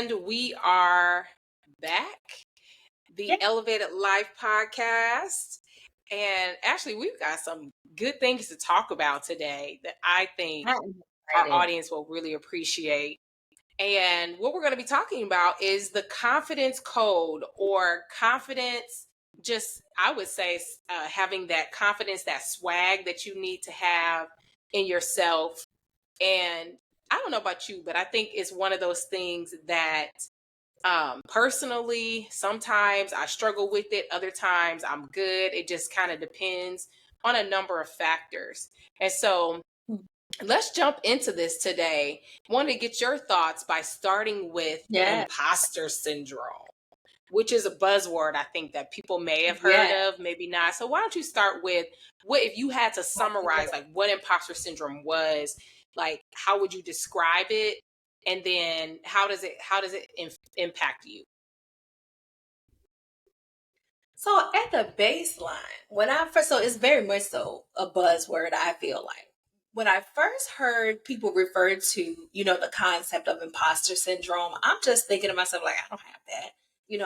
And we are back, Yeah. the Elevated Life podcast. And actually, we've got some good things to talk about today that I think I'm our excited. audience will really appreciate. And what we're going to be talking about is the confidence code, or confidence, just, I would say, having that confidence, that swag that you need to have in yourself. And I don't know about you, but I think it's one of those things that personally, sometimes I struggle with it, other times I'm good. It just kind of depends on a number of factors. And so let's jump into this today. Wanted to get your thoughts by starting with Yeah. imposter syndrome, which is a buzzword I think that people may have heard Yeah. of, maybe not. So why don't you start with, what if you had to summarize like what imposter syndrome was, like how would you describe it, and then how does it impact you? So at the baseline, so it's very much so a buzzword, I feel like. When I first heard people refer to, the concept of imposter syndrome, I'm just thinking to myself, like, I don't have that.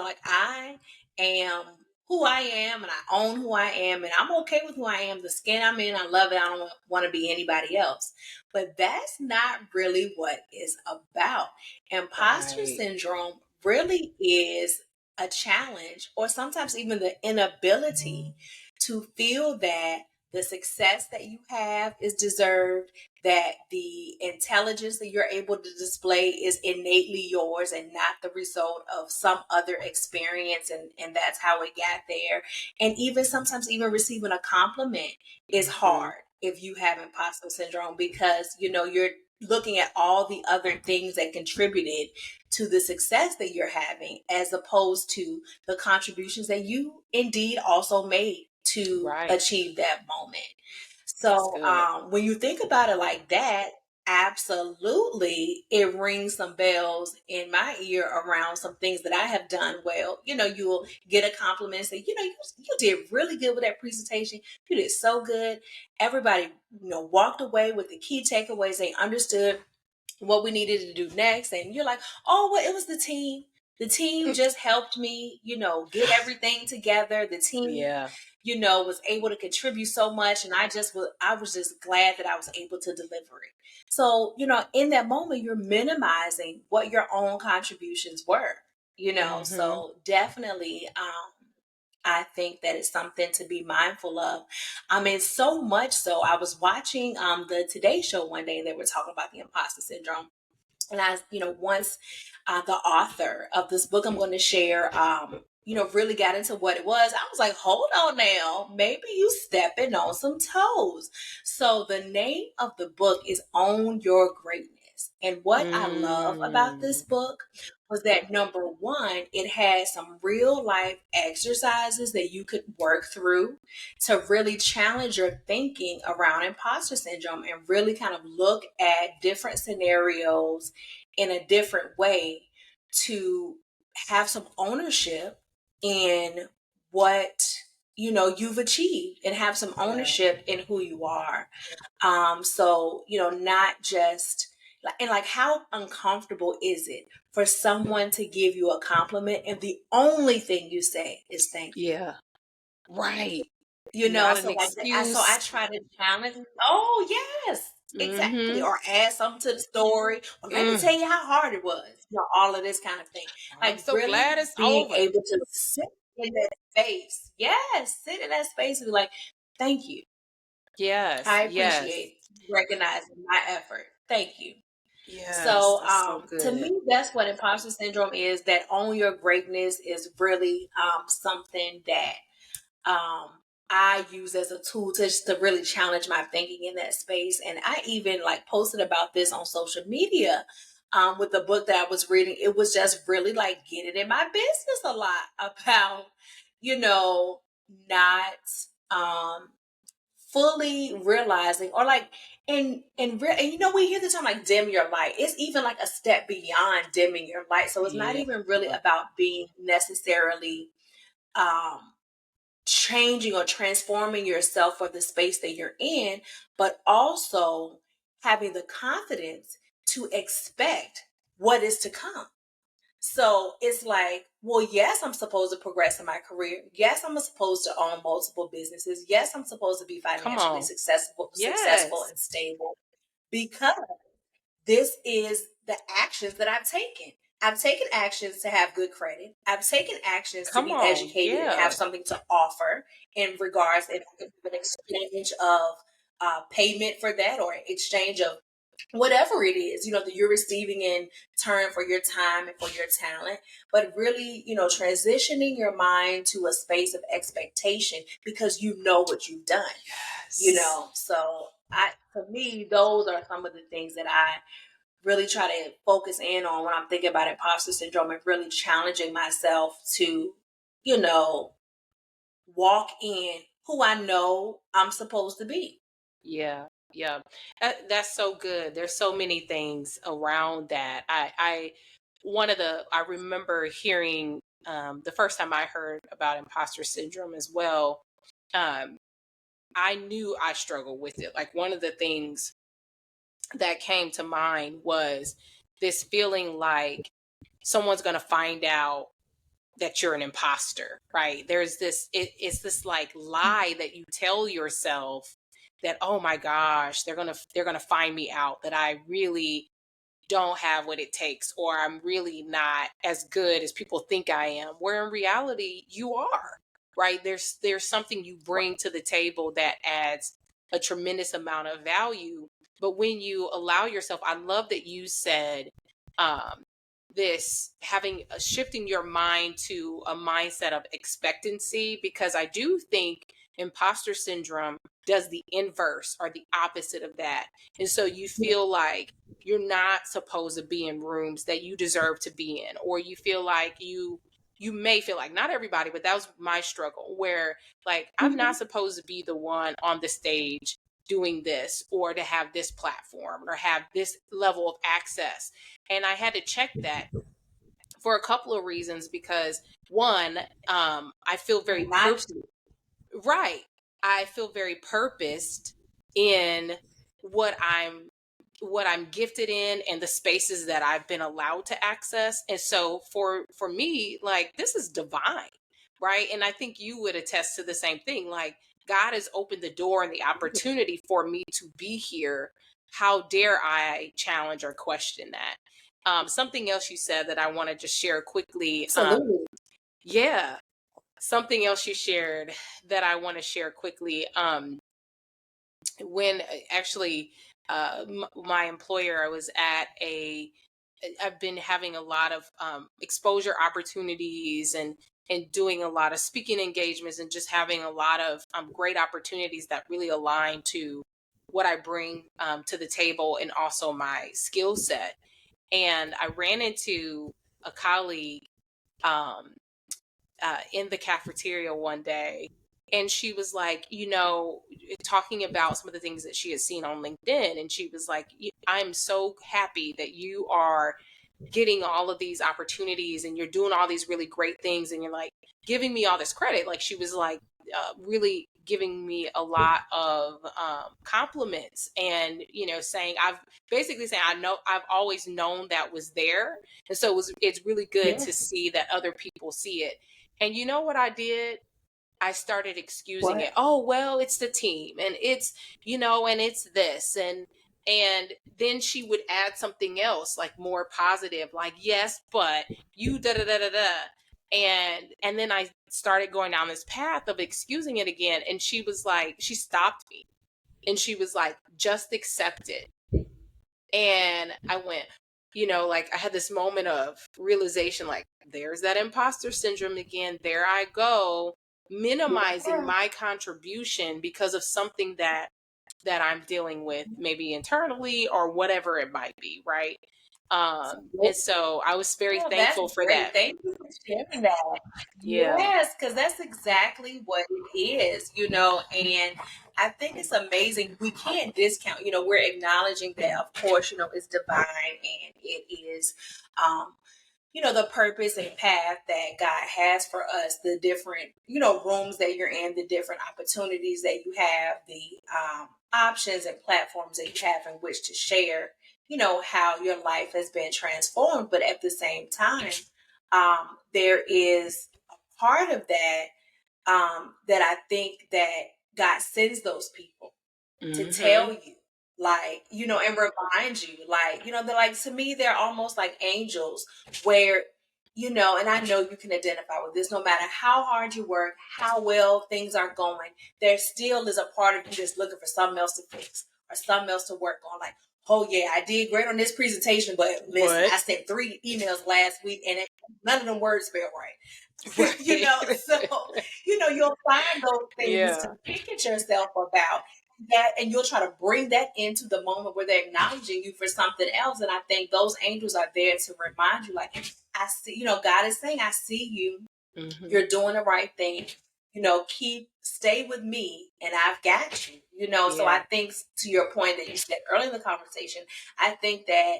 Like I am who I am and I own who I am and I'm okay with who I am. The skin I'm in, I love it. I don't want to be anybody else. But that's not really what it's about. Imposter Right. syndrome really is a challenge, or sometimes even the inability to feel that the success that you have is deserved, that the intelligence that you're able to display is innately yours and not the result of some other experience, and that's how it got there. And even sometimes even receiving a compliment is Hmm. hard if you have imposter syndrome, because you're looking at all the other things that contributed to the success that you're having, as opposed to the contributions that you indeed also made to Right. achieve that moment. That's So good. when you think about it like that, absolutely, it rings some bells in my ear around some things that I have done well. You'll get a compliment and say, you did really good with that presentation. You did so good. Everybody, walked away with the key takeaways. They understood what we needed to do next. And you're like, oh, well, it was the team. The team just helped me, get everything together. The team, Yeah. was able to contribute so much. And I was just glad that I was able to deliver it. So, in that moment, you're minimizing what your own contributions were, Hmm. so definitely, I think that it's something to be mindful of. I mean, so much so, I was watching the Today Show one day, and they were talking about the imposter syndrome. And once the author of this book I'm going to share, really got into what it was, I was like, hold on now, maybe you stepping on some toes. So the name of the book is Own Your Greatness. And what I love about this Mm. book was that, number one, it had some real life exercises that you could work through to really challenge your thinking around imposter syndrome, and really kind of look at different scenarios in a different way, to have some ownership in what you've achieved, and have some Yeah. ownership in who you are. So not just and like, how uncomfortable is it for someone to give you a compliment and the only thing you say is thank you? Yeah. Right. Not an So like I excuse. try to challenge. Oh yes, exactly. Hmm. Or add something to the story. Or let me Mm. tell you how hard it was. All of this kind of thing. I'm Like so really glad it's being over. able to sit in that space. Yes, sit in that space and be like, thank you. Yes. I Yes. appreciate recognizing my effort. Thank you. Yes. So That's so to good. me, that's what imposter syndrome is. That own your greatness is really something that um, I use as a tool to really challenge my thinking in that space. And I even like posted about this on social media with the book that I was reading. It was just really like getting in my business a lot about, you know, not um, fully realizing, or like, and we hear the term like dim your light. It's even like a step beyond dimming your light. So it's not Yeah. even really about being necessarily um changing or transforming yourself for the space that you're in, but also having the confidence to expect what is to come. So it's like, well, yes, I'm supposed to progress in my career. Yes, I'm supposed to own multiple businesses. Yes, I'm supposed to be Come financially on. successful Yes. and stable because this is the actions that I've taken. I've taken actions to have good credit. I've taken actions to Come be on. educated and have Yeah. something to offer in regards if I could have an exchange of payment for that or exchange of whatever it is, that you're receiving in turn for your time and for your talent, but really, transitioning your mind to a space of expectation because you know what you've done, Yes. So for me, those are some of the things that I really try to focus in on when I'm thinking about imposter syndrome and really challenging myself to, you know, walk in who I know I'm supposed to be. Yeah, yeah. That's so good. There's so many things around that. I remember hearing the first time I heard about imposter syndrome as well. Um, I knew I struggled with it. Like one of the things that came to mind was this feeling like someone's going to find out that you're an imposter, right? It's this like lie that you tell yourself that, oh my gosh, they're gonna find me out, that I really don't have what it takes, or I'm really not as good as people think I am, where in reality you are, right? There's something you bring to the table that adds a tremendous amount of value. But when you allow yourself, I love that you said um this having shifting your mind to a mindset of expectancy, because I do think imposter syndrome does the inverse or the opposite of that. And so you feel like you're not supposed to be in rooms that you deserve to be in, or you feel like you may feel like, not everybody, but that was my struggle, where like I'm not Mhm. supposed to be the one on the stage doing this, or to have this platform or have this level of access. And I had to check that for a couple of reasons, because one, I feel very Not to. right. I feel very purposed in what I'm gifted in and the spaces that I've been allowed to access. And so for me, like this is divine, right? And I think you would attest to the same thing. Like God has opened the door and the opportunity for me to be here. How dare I challenge or question that? Something else you said that I want to just share quickly. Absolutely. Yeah, something else you shared that I want to share quickly. When actually my employer, I was at I've been having a lot of exposure opportunities, and doing a lot of speaking engagements, and just having a lot of great opportunities that really align to what I bring to the table, and also my skill set. And I ran into a colleague um, in the cafeteria one day. And she was like, talking about some of the things that she had seen on LinkedIn. And she was like, I'm so happy that you are getting all of these opportunities and you're doing all these really great things. And you're like giving me all this credit. Like she was like, really giving me a lot of compliments, and saying, I've basically saying, I know I've always known that was there. And so it's really good to Yes. see that other people see it. And you know what I did? I started excusing it. What? Oh, well, it's the team, and and it's this, and then she would add something else like more positive, like, yes, but you da da da da da. And then I started going down this path of excusing it again. And she stopped me, and she was like, just accept it. And I went, like I had this moment of realization, like, there's that imposter syndrome again. There I go, minimizing Yeah. my contribution because of something that I'm dealing with, maybe internally or whatever it might be, right? And so I was very Oh, that's thankful for great. that. Thank you for sharing that. Yeah. Yes, because that's exactly what it is, and I think it's amazing. We can't discount, we're acknowledging that, of course, it's divine and it is, the purpose and path that God has for us, the different, rooms that you're in, the different opportunities that you have, the options and platforms that you have in which to share, how your life has been transformed. But at the same time, there is a part of that that I think that God sends those people to tell Mm-hmm. you, like, and remind you, like, they're like, to me, they're almost like angels where, and I know you can identify with this, no matter how hard you work, how well things are going, there still is a part of you that's looking for something else to fix or something else to work on. Like, oh yeah, I did great on this presentation, but listen, But I sent 3 emails last week and none of them words felt right. right. So, you'll find those things to Yeah. pick at yourself about that, and you'll try to bring that into the moment where they're acknowledging you for something else. And I think those angels are there to remind you, like, I see, God is saying, I see you, Mm-hmm. you're doing the right thing, stay with me and I've got you, so I Yeah. think, to your point that you said earlier in the conversation, I think that,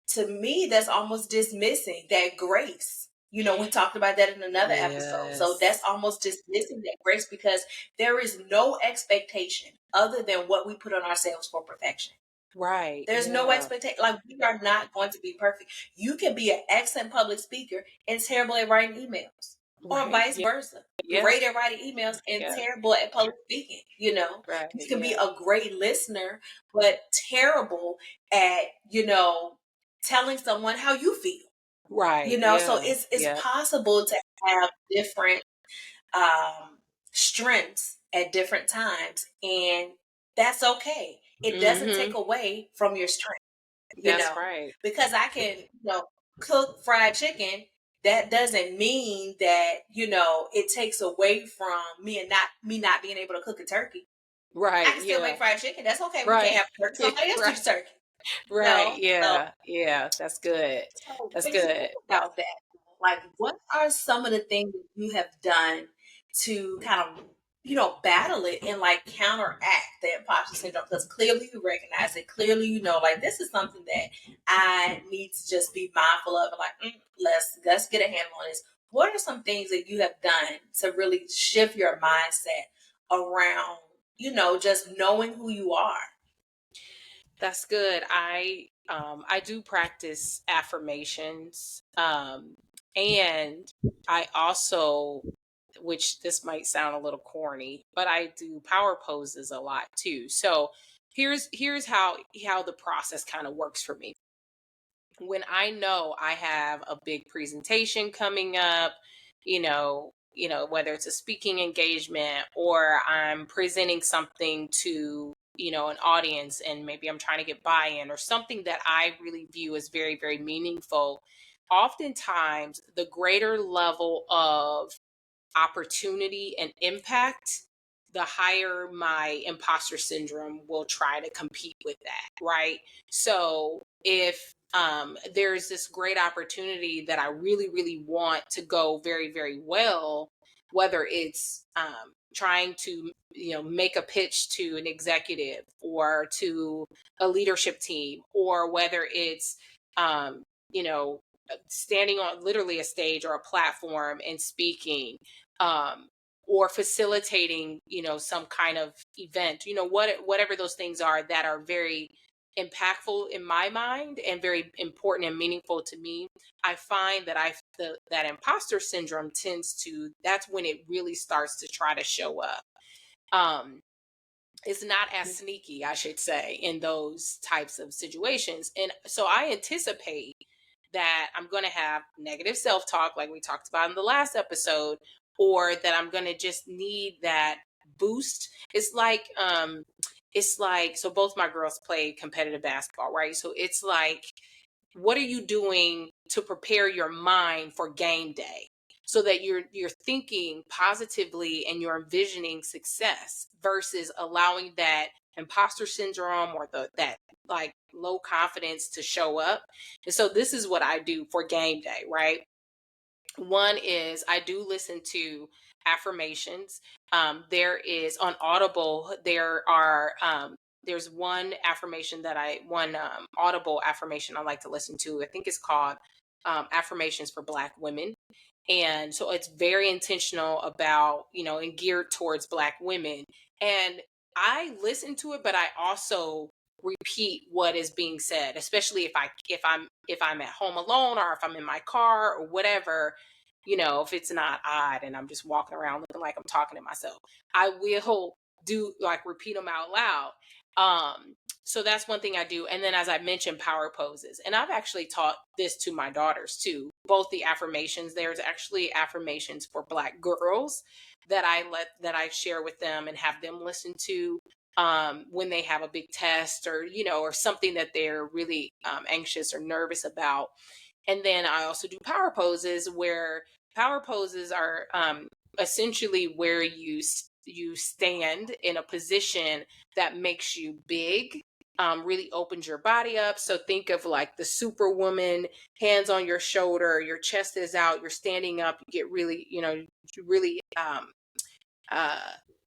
to me, that's almost dismissing that grace. We talked about that in another episode. So that's Yes. almost dismissing that grace, because there is no expectation other than what we put on ourselves for perfection. Right. There's no Yeah. expectation. Like, we are not going to be perfect. You can be an excellent public speaker and terrible at writing emails, or Right. vice Yeah. versa. Yeah. Great at writing emails and Yeah. terrible at public speaking. Right. You can be Yeah. a great listener, but terrible at, telling someone how you feel. Right. So Yeah. it's Yeah. possible to have different um, strengths at different times, and that's okay. It doesn't Mm-hmm. take away from your strength, That's right. because I can, cook fried chicken. That doesn't mean that, it takes away from me not being able to cook a turkey. I Right. can still make Yeah. fried chicken. That's okay. We can't Right. have turkey. Somebody else do Right. the turkey. Right. So Yeah. Yeah. That's good. That's when you think good. about that, like, what are some of the things that you have done to kind of, battle it and, like, counteract the imposter syndrome? Because clearly you recognize it. Clearly, like, this is something that I need to just be mindful of, and, like, let's get a handle on this. What are some things that you have done to really shift your mindset around, just knowing who you are? That's good. I do practice affirmations. And I also, which this might sound a little corny, but I do power poses a lot too. So here's how the process kind of works for me. When I know I have a big presentation coming up, whether it's a speaking engagement or I'm presenting something to, an audience, and maybe I'm trying to get buy-in or something that I really view as very, very meaningful. Oftentimes, the greater level of opportunity and impact, the higher my imposter syndrome will try to compete with that, right? So if there's this great opportunity that I really, really want to go very, very well, whether it's trying to, make a pitch to an executive or to a leadership team, or whether it's, you know, standing on literally a stage or a platform and speaking, um, or facilitating, some kind of event, whatever those things are that are very impactful in my mind and very important and meaningful to me. I find that that imposter syndrome that's when it really starts to try to show up. Um, it's not as sneaky, I should say, in those types of situations. And so I anticipate that I'm going to have negative self talk, like we talked about in the last episode, or that I'm going to just need that boost. So both my girls play competitive basketball, right? So it's like, what are you doing to prepare your mind for game day so that you're thinking positively and you're envisioning success versus allowing that imposter syndrome or that like low confidence to show up. And so this is what I do for game day, right? One is I do listen to affirmations. There is on Audible, there's one Audible affirmation I like to listen to. I think it's called Affirmations for Black Women. And so it's very intentional about, and geared towards Black women. And I listen to it, but I also repeat what is being said, especially if I'm at home alone, or if I'm in my car or whatever. If it's not odd and I'm just walking around looking like I'm talking to myself, I will do, like, repeat them out loud. So that's one thing I do. And then, as I mentioned, power poses. And I've actually taught this to my daughters too. Both the affirmations, there's actually affirmations for Black girls that I share with them and have them listen to, when they have a big test, or or something that they're really anxious or nervous about. And then I also do power poses, where power poses are essentially where you stand in a position that makes you big, really opens your body up. So think of like the superwoman, hands on your shoulder, your chest is out, you're standing up, you get really, really uh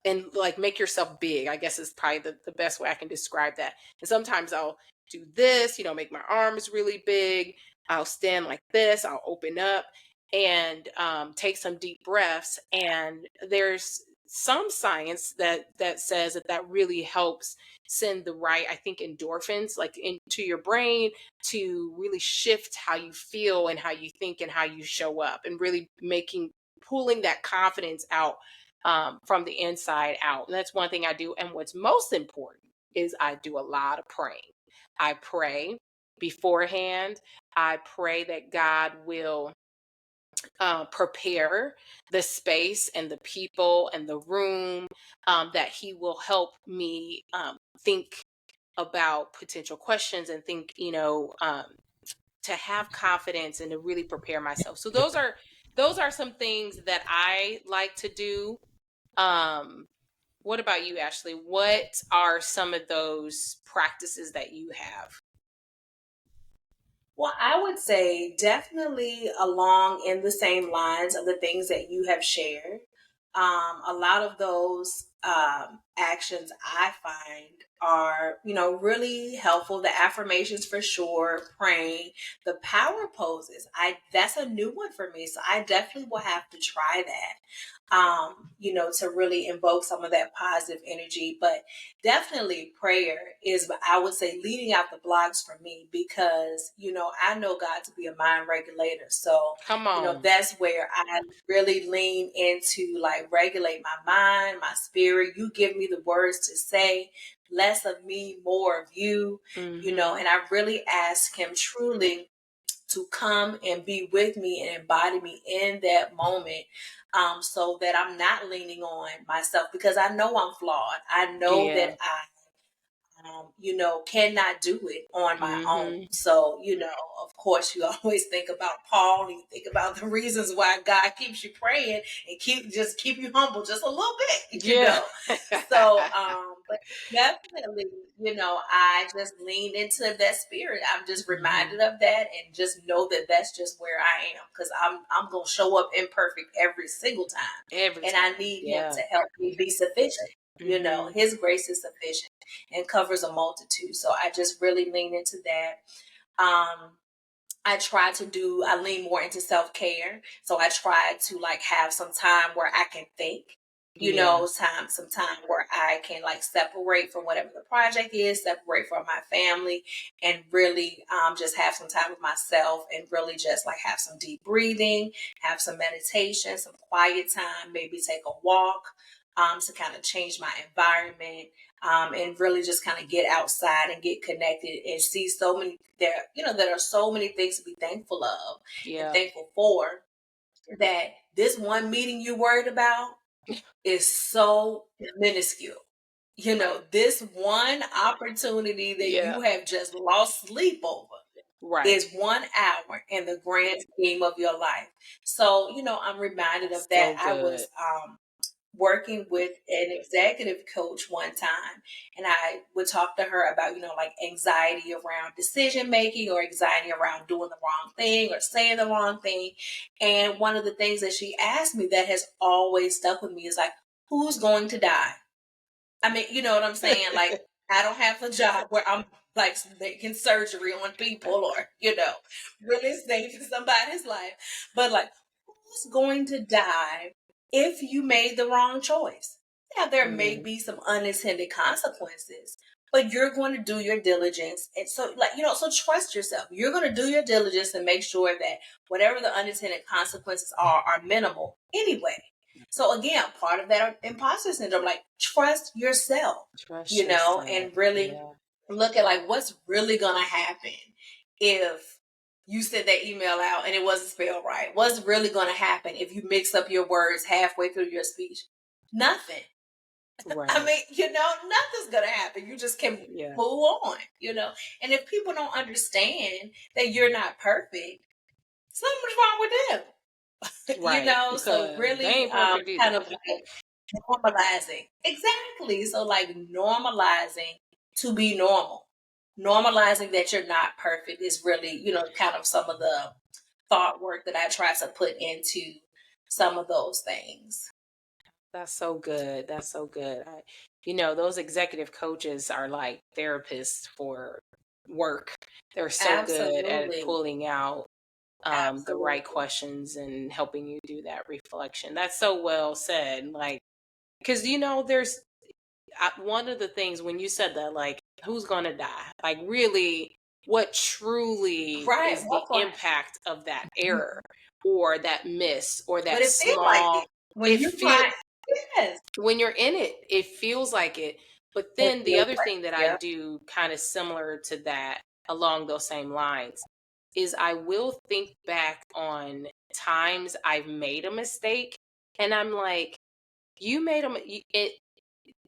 and like make yourself big, I guess is probably the best way I can describe that. And sometimes I'll do this, make my arms really big. I'll stand like this, I'll open up, and take some deep breaths. And there's some science that says that really helps send the right, I think, endorphins like into your brain, to really shift how you feel and how you think and how you show up, and really pulling that confidence out, from the inside out. And that's one thing I do. And what's most important is I do a lot of praying. I pray beforehand. I pray that God will prepare the space and the people and the room, that He will help me think about potential questions, and think, to have confidence and to really prepare myself. So those are some things that I like to do. um, what about you, Ashley? What are some of those practices that you have? Well, I would say definitely along in the same lines of the things that you have shared. A lot of those actions I find are, really helpful. The affirmations for sure, praying, the power poses. That's a new one for me, so I definitely will have to try that. To really invoke some of that positive energy. But definitely prayer is, I would say, leading out the blocks for me, because, I know God to be a mind regulator. So, Come on. that's where I really lean into, like, regulate my mind, my spirit. You give me the words to say, less of me, more of you, Mm-hmm. and I really ask Him truly to come and be with me and embody me in that moment, so that I'm not leaning on myself, because I know I'm flawed. I know that Yeah. cannot do it on my own. Mm-hmm. So, of course, you always think about Paul, and you think about the reasons why God keeps you praying and keep you humble just a little bit, Yeah. So, but definitely, I just lean into that spirit. I'm just Hmm. reminded of that, and just know that that's just where I am, because I'm gonna show up imperfect every single time, Every and time. I need Him Yeah. to help me be sufficient. Hmm. His grace is sufficient and covers a multitude. So I just really lean into that. Um, I lean more into self care. So I try to, like, have some time where I can think, Yeah. some time where I can, like, separate from whatever the project is, separate from my family, and really just have some time with myself, and really just, like, have some deep breathing, have some meditation, some quiet time, maybe take a walk, to kind of change my environment, and really just kind of get outside and get connected and see there are so many things to be thankful of and Yeah. thankful for, that this one meeting you worried about is so minuscule. Right. This one opportunity that Yeah. you have just lost sleep over Right. is 1 hour in the grand scheme of your life. So, I'm reminded of that. So I good. was working with an executive coach one time, and I would talk to her about, like, anxiety around decision making, or anxiety around doing the wrong thing or saying the wrong thing. And one of the things that she asked me that has always stuck with me is, like, who's going to die? I mean, you know what I'm saying? Like, I don't have a job where I'm, like, making surgery on people, or, really saving somebody's life. But, like, who's going to die if you made the wrong choice? Now, there may Mm. be some unintended consequences, but you're going to do your diligence. And so, like, so trust yourself. You're going to do your diligence and make sure that whatever the unintended consequences are minimal anyway. So again, part of that imposter syndrome, like trust yourself, Trust yourself. and really Yeah. look at like what's really going to happen if you sent that email out and it wasn't spelled right. What's really going to happen if you mix up your words halfway through your speech? Nothing. I Right. mean, nothing's going to happen. You just can Yeah. move on, And if people don't understand that you're not perfect, something's wrong with them, Right. So Because they really ain't perfect either. kind of like normalizing. Exactly. So like normalizing to be normal. Normalizing that you're not perfect is really, kind of some of the thought work that I try to put into some of those things. That's so good. That's so good. Those executive coaches are like therapists for work. They're so good at Absolutely. pulling out the right Absolutely. questions and helping you do that reflection. That's so well said. Like, because there's one of the things when you said that, like, who's gonna die? Like, really, what truly Right. is the What's going impact of that error or that miss or But that it feels like small? it. When It you feel find yes. when you're in it, it feels like it. But It then the feels other like thing that I yeah. do, kind of similar to that, along those same lines, is I will think back on times I've made a mistake, and I'm like, you made it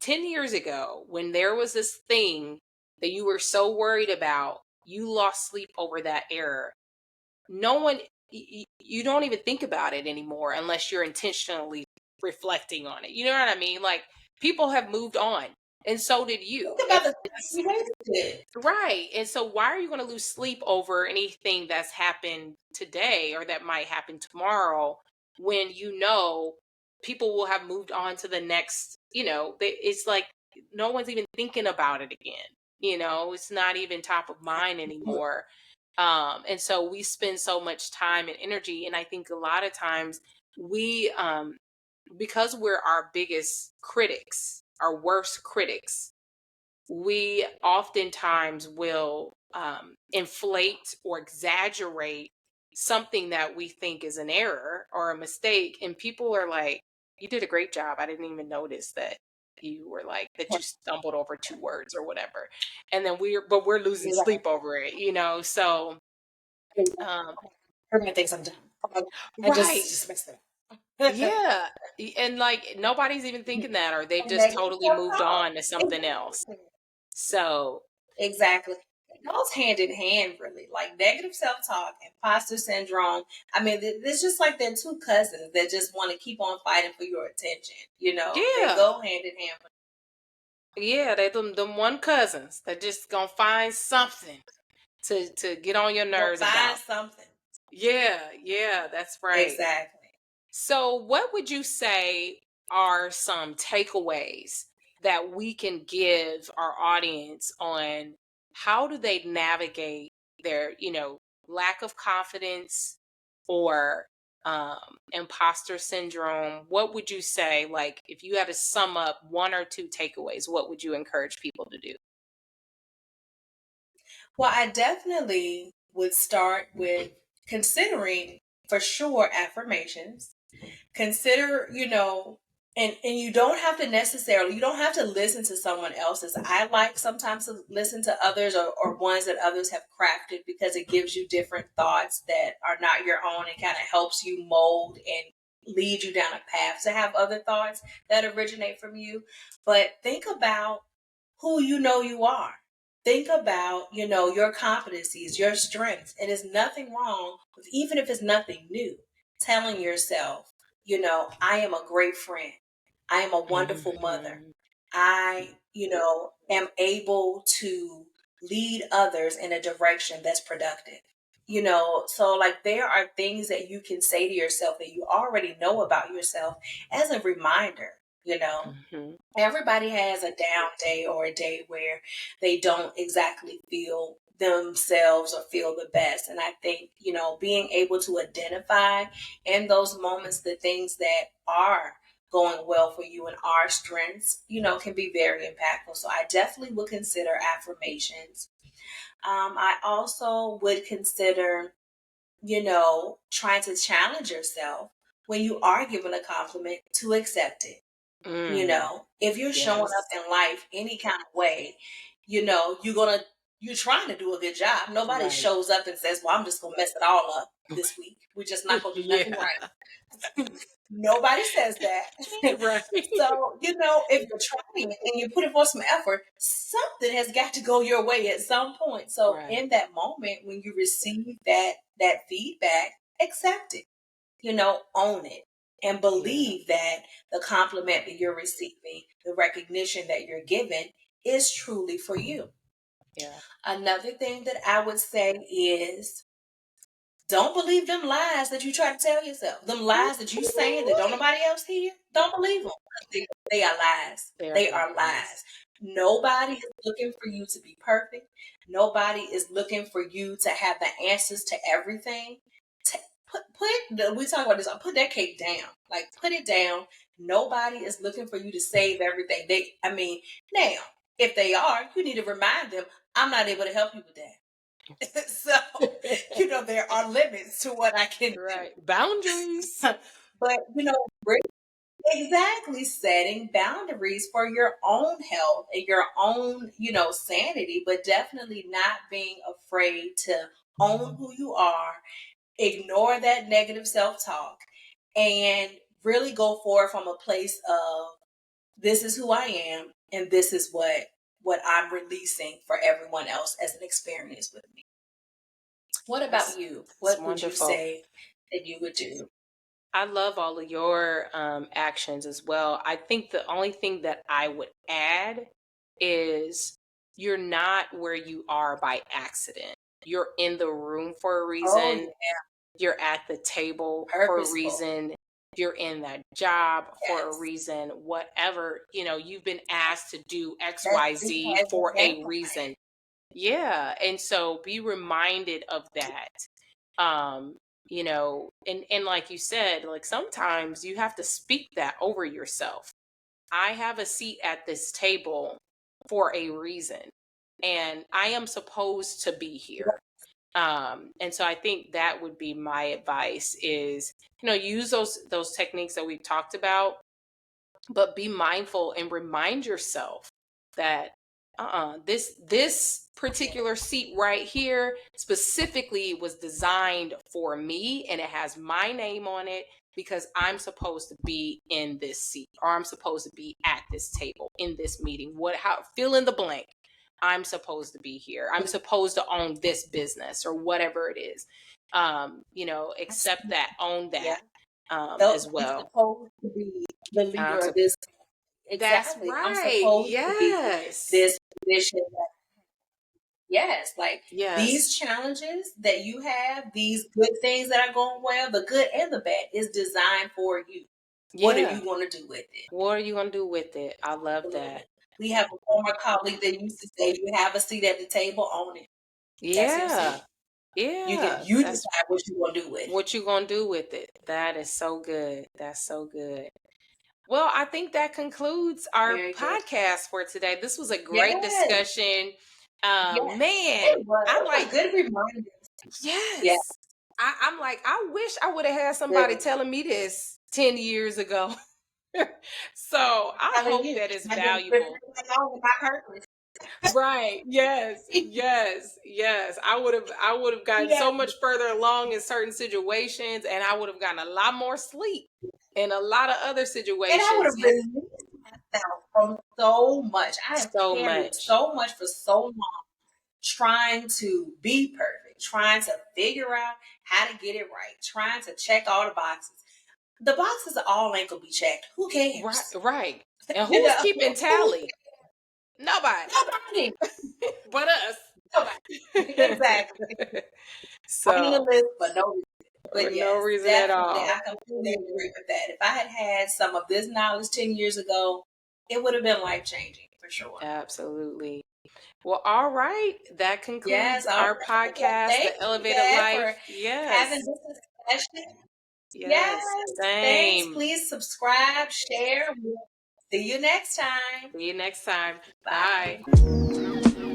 10 years ago when there was this thing that you were so worried about, you lost sleep over that error. No one, you don't even think about it anymore unless you're intentionally reflecting on it. You know what I mean? Like, people have moved on, and so did you. Think about the things you wasted. Right. And so why are you going to lose sleep over anything that's happened today or that might happen tomorrow when people will have moved on to the next, it's like no one's even thinking about it again. It's not even top of mind anymore. And so we spend so much time and energy, and I think a lot of times we because we're our biggest critics, our worst critics, we oftentimes will inflate or exaggerate something that we think is an error or a mistake. And people are like, you did a great job. I didn't even notice that that you stumbled over two words or whatever. And then we're losing sleep over it, So, um, Everyone thinks I'm dumb. I right. just messed it up. Yeah. And like nobody's even thinking that, or they've And just negative totally moved self-talk. on to something else. Exactly. So, Exactly. It goes hand in hand, really. Like negative self-talk, imposter syndrome. I mean, it's just like they're two cousins that just want to keep on fighting for your attention. They yeah. go hand in hand. Yeah, they them one cousins that just gonna find something to get on your They'll nerves find about. something. Yeah, yeah, that's right. Exactly. So, what would you say are some takeaways that we can give our audience on how do they navigate their, lack of confidence or imposter syndrome? What would you say, like, if you had to sum up one or two takeaways, what would you encourage people to do? Well, I definitely would start with considering for sure affirmations. Consider, and you don't have to listen to someone else's. I like sometimes to listen to others or ones that others have crafted because it gives you different thoughts that are not your own and kind of helps you mold and lead you down a path to have other thoughts that originate from you. But think about who you are. Think about, your competencies, your strengths. And there's nothing wrong with, even if it's nothing new, telling yourself, I am a great friend. I am a wonderful mother. Mhm. I, am able to lead others in a direction that's productive. So like there are things that you can say to yourself that you already know about yourself as a reminder, you know. Mhm. Everybody has a down day or a day where they don't exactly feel themselves or feel the best. And I think, being able to identify in those moments the things that are going well for you, and our strengths, can be very impactful. So I definitely would consider affirmations. I also would consider, trying to challenge yourself when you are given a compliment to accept it. Mm, If you're showing yes. up in life any kind of way, you're trying to do a good job. Nobody Right. shows up and says, "Well, I'm just gonna mess it all up this week. We're just not gonna do nothing Yeah. right." Nobody says that. Right. So, if you're trying and you put in for some effort, something has got to go your way at some point. So Right. in that moment when you receive that feedback, accept it. Own it and Yeah. believe that the compliment that you're receiving, the recognition that you're given is truly for you. Yeah. Another thing that I would say is don't believe them lies that you try to tell yourself. Them lies that you saying that don't nobody else hear. Don't believe them. They are lies. They are They are lies. lies. Nobody is looking for you to be perfect. Nobody is looking for you to have the answers to everything. Ta- we talk about this. Put that cake down. Like put it down. Nobody is looking for you to save everything. Now if they are, you need to remind them. I'm not able to help you with that. So, there are limits to what I can do. Right. Boundaries. But, exactly setting boundaries for your own health and your own, sanity, but definitely not being afraid to own who you are, ignore that negative self talk, and really go forward from a place of this is who I am and this is what I'm releasing for everyone else as an experience with me. What about you? That's What would you wonderful. say that you would do? I love all of your actions as well. I think the only thing that I would add is you're not where you are by accident. You're in the room for a Oh, reason. yeah, You're at the table for a purposeful. reason. You're in that job for a Yes. reason. Whatever, you've been asked to do That thing XYZ has a for game a plan. reason. Yeah. And so be reminded of that. um and like you said, like sometimes you have to speak that over yourself. I have a seat at this table for a reason, and I am supposed to be here. And so I think that would be my advice is, use those techniques that we've talked about, but be mindful and remind yourself that this particular seat right here specifically was designed for me, and it has my name on it because I'm supposed to be in this seat, or I'm supposed to be at this table in this meeting. How fill in the blank. I'm supposed to be here. I'm supposed to own this business or whatever it is. Accept that, own Yeah. that Though as I'm well. supposed to be the I'm leader of sup- this. That's Exactly. I'm right. supposed to be Yes. this position. Yes, like Yes. these challenges that you have, these good things that are going well, the good and the bad, is designed for you. What are Yeah. you going to do with it? What are you going to do with it? I love that. Absolutely. We have a former colleague that used to say, "You have a seat at the table, own it. That's your Yeah. seat. Yeah. You That's decide what you want to do with it." what you going to do with it. That is so good. That's so good. Well, I think that concludes our Very good. podcast for today. This was a great Yes, discussion. yes. Man, It was. I'm It was like, a good reminder. Yeah, yes. I'm like, I wish I would have had good. somebody telling me this 10 years ago. So I Telling hope you, that is I've been valuable. right on with my purpose. Right. Yes. Yes. Yes. I would have gotten Yeah, so much further along in certain situations, and I would have gotten a lot more sleep in a lot of other and I would situations. have released myself from so much. I have So carried much. so much for so long, trying to be perfect, trying to figure out how to get it right, trying to check all the boxes. The boxes all ain't gonna be checked. Who Right. cares? Right. And You who's know, keeping who? tally? Nobody. Nobody. But Nobody. us. Exactly. Writing the So list for no reason. for But no yes, reason at definitely, all. I completely agree with that. If I had had some of this knowledge 10 years ago, it would have been life changing for sure. Absolutely. Well, all right. That concludes Yes, all our right. Well, podcast, thank The you, Elevated Dad, Life. for having Yes. this discussion. Yes. Yes, thanks. Same. Please subscribe, share. We'll see you next time. See you next time. Bye. Bye.